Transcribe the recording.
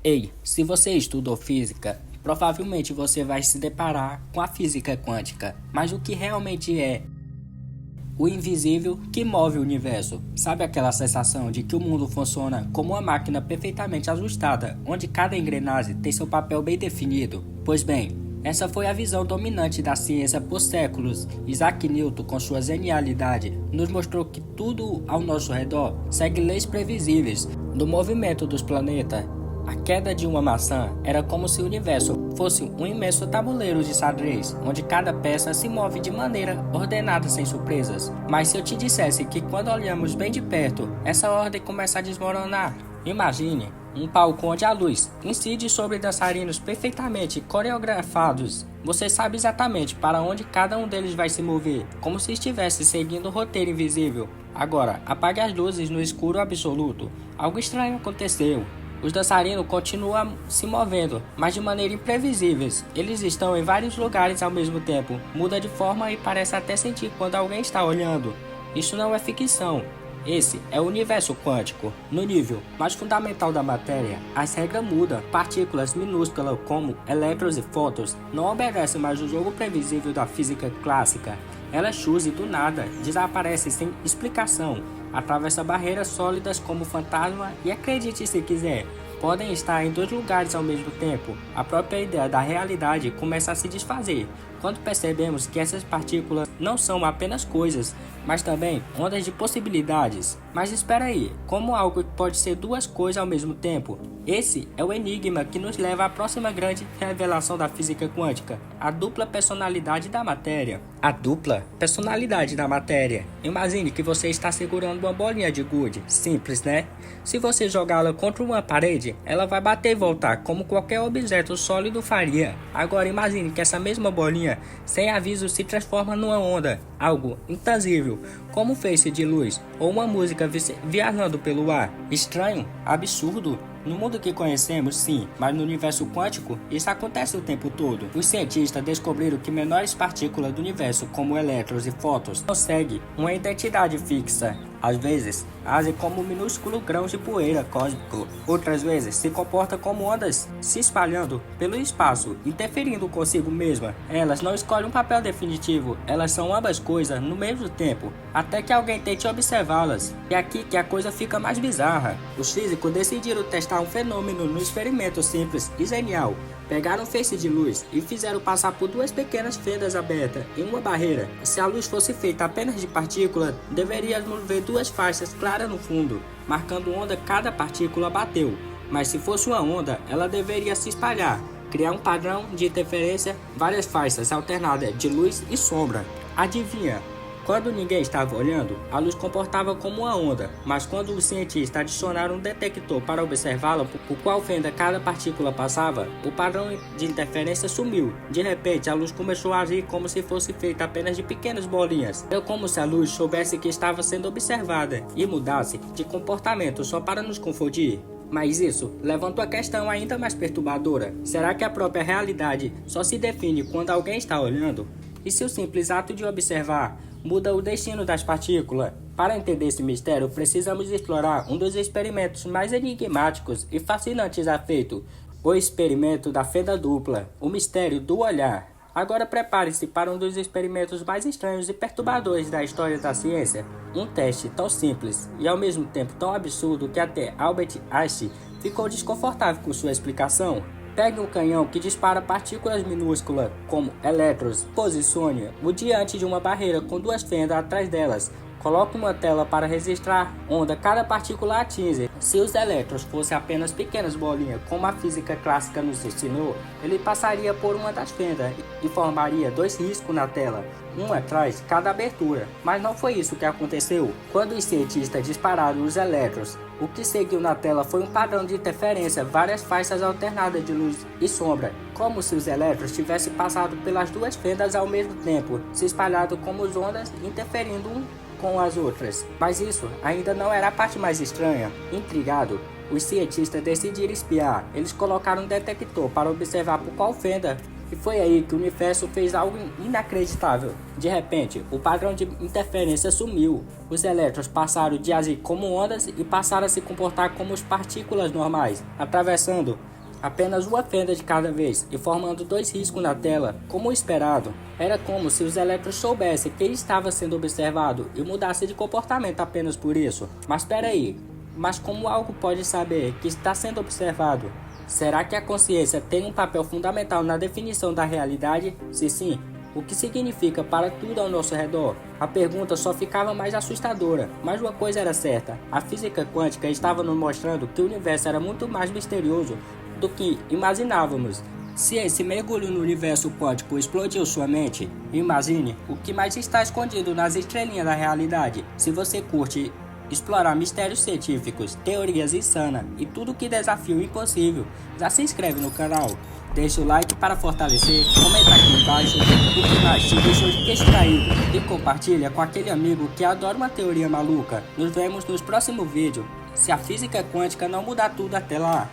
Ei, se você estudou física, provavelmente você vai se deparar com a física quântica. Mas o que realmente é o invisível que move o universo? Sabe aquela sensação de que o mundo funciona como uma máquina perfeitamente ajustada, onde cada engrenagem tem seu papel bem definido? Pois bem, essa foi a visão dominante da ciência por séculos. Isaac Newton, com sua genialidade, nos mostrou que tudo ao nosso redor segue leis previsíveis do movimento dos planetas. A queda de uma maçã era como se o universo fosse um imenso tabuleiro de xadrez, onde cada peça se move de maneira ordenada sem surpresas. Mas se eu te dissesse que quando olhamos bem de perto, essa ordem começa a desmoronar? Imagine um palco onde a luz incide sobre dançarinos perfeitamente coreografados. Você sabe exatamente para onde cada um deles vai se mover, como se estivesse seguindo um roteiro invisível. Agora, apague as luzes no escuro absoluto. Algo estranho aconteceu. Os dançarinos continuam se movendo, mas de maneira imprevisível. Eles estão em vários lugares ao mesmo tempo, muda de forma e parece até sentir quando alguém está olhando. Isso não é ficção. Esse é o universo quântico. No nível mais fundamental da matéria, as regras mudam. Partículas minúsculas como elétrons e fótons não obedecem mais o jogo previsível da física clássica. Elas surgem do nada, desaparecem sem explicação, atravessam barreiras sólidas como fantasma e, acredite se quiser, podem estar em dois lugares ao mesmo tempo. A própria ideia da realidade começa a se desfazer quando percebemos que essas partículas não são apenas coisas, mas também ondas de possibilidades. Mas espera aí, como algo pode ser duas coisas ao mesmo tempo? Esse é o enigma que nos leva à próxima grande revelação da física quântica, a dupla personalidade da matéria. A dupla personalidade da matéria. Imagine que você está segurando uma bolinha de gude. Simples, né? Se você jogá-la contra uma parede, ela vai bater e voltar, como qualquer objeto sólido faria. Agora imagine que essa mesma bolinha, sem aviso, se transforma numa onda, algo intangível, como um feixe de luz ou uma música viajando pelo ar. Estranho? Absurdo? No mundo que conhecemos, sim, mas no universo quântico, isso acontece o tempo todo. Os cientistas descobriram que menores partículas do universo, como elétrons e fótons, conseguem uma identidade fixa. Às vezes, agem como minúsculos grãos de poeira cósmico. Outras vezes, se comportam como ondas se espalhando pelo espaço, interferindo consigo mesma. Elas não escolhem um papel definitivo, elas são ambas coisas no mesmo tempo, até que alguém tente observá-las. É aqui que a coisa fica mais bizarra. Os físicos decidiram testar um fenômeno no experimento simples e genial. Pegaram um feixe de luz e fizeram passar por duas pequenas fendas abertas em uma barreira. Se a luz fosse feita apenas de partículas, deveríamos ver duas faixas claras no fundo, marcando onde cada partícula bateu. Mas se fosse uma onda, ela deveria se espalhar, criar um padrão de interferência, várias faixas alternadas de luz e sombra. Adivinha? Quando ninguém estava olhando, a luz comportava como uma onda, mas quando os cientistas adicionaram um detector para observá-la, por qual fenda cada partícula passava, o padrão de interferência sumiu. De repente, a luz começou a agir como se fosse feita apenas de pequenas bolinhas. É como se a luz soubesse que estava sendo observada e mudasse de comportamento só para nos confundir. Mas isso levanta uma questão ainda mais perturbadora. Será que a própria realidade só se define quando alguém está olhando? E se o simples ato de observar muda o destino das partículas? Para entender esse mistério, precisamos explorar um dos experimentos mais enigmáticos e fascinantes já feito, o experimento da fenda dupla, o mistério do olhar. Agora prepare-se para um dos experimentos mais estranhos e perturbadores da história da ciência. Um teste tão simples e ao mesmo tempo tão absurdo que até Albert Einstein ficou desconfortável com sua explicação. Pegue um canhão que dispara partículas minúsculas, como elétrons. Posicione-o diante de uma barreira com duas fendas atrás delas. Coloque uma tela para registrar onde cada partícula atinge. Se os elétrons fossem apenas pequenas bolinhas, como a física clássica nos ensinou, ele passaria por uma das fendas e formaria dois riscos na tela, um atrás de cada abertura. Mas não foi isso que aconteceu. Quando os cientistas dispararam os elétrons, o que seguiu na tela foi um padrão de interferência, várias faixas alternadas de luz e sombra, como se os elétrons tivessem passado pelas duas fendas ao mesmo tempo, se espalhado como ondas, interferindo com as outras. Mas isso ainda não era a parte mais estranha. Intrigado, os cientistas decidiram espiar. Eles colocaram um detector para observar por qual fenda E foi aí que o universo fez algo inacreditável. De repente, o padrão de interferência sumiu. Os elétrons passaram de agir como ondas e passaram a se comportar como as partículas normais, atravessando apenas uma fenda de cada vez e formando dois riscos na tela, como esperado. Era como se os elétrons soubessem que ele estava sendo observado e mudassem de comportamento apenas por isso. Mas espera aí, como algo pode saber que está sendo observado? Será que a consciência tem um papel fundamental na definição da realidade? Se sim, o que significa para tudo ao nosso redor? A pergunta só ficava mais assustadora, mas uma coisa era certa: a física quântica estava nos mostrando que o universo era muito mais misterioso do que imaginávamos. Se esse mergulho no universo quântico explodiu sua mente, imagine o que mais está escondido nas estrelinhas da realidade. Se você curte explorar mistérios científicos, teorias insanas e tudo que desafia o impossível, já se inscreve no canal, deixa o like para fortalecer, comenta aqui embaixo o que mais te deixou de queixo caído e compartilha com aquele amigo que adora uma teoria maluca. Nos vemos nos próximos vídeos, se a física quântica não mudar tudo até lá.